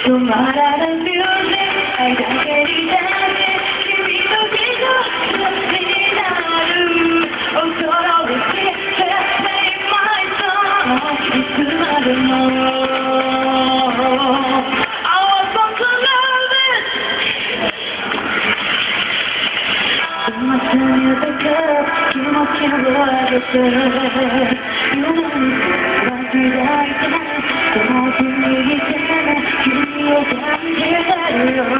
止まらないミュージック愛だけにだけ君の気がになる恐れて Play my song いつまでも I want to love it 今すぐだけ気持ちを上げて夢に開いて遠くにいて君を感じてるよこ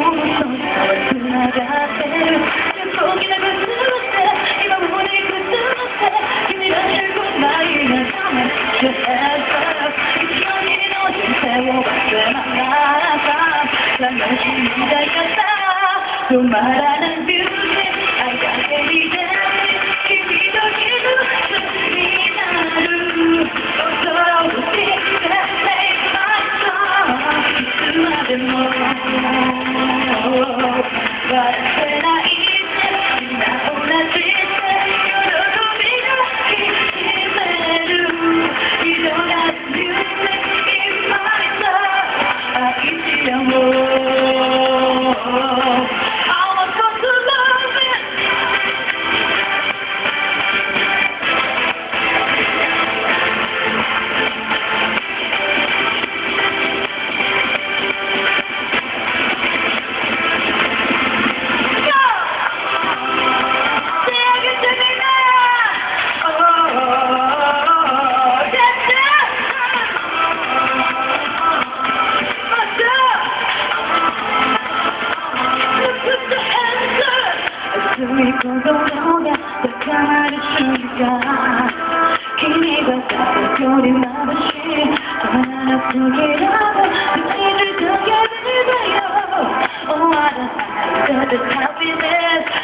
の空はつながってる大きな靴をして今もに靴をして君らしくないがため Just as up 一度きりの人生を忘れながら楽しみたい方止まらないビューティー愛だけにだけ君と気づくになる恐ろしいでも笑ってないってみんな同じって喜びがきしめる色が夢今さ愛しよう I want to love it 君が誰より眩しい離れすぎる見るだけでだよ Oh, I don't know, happiness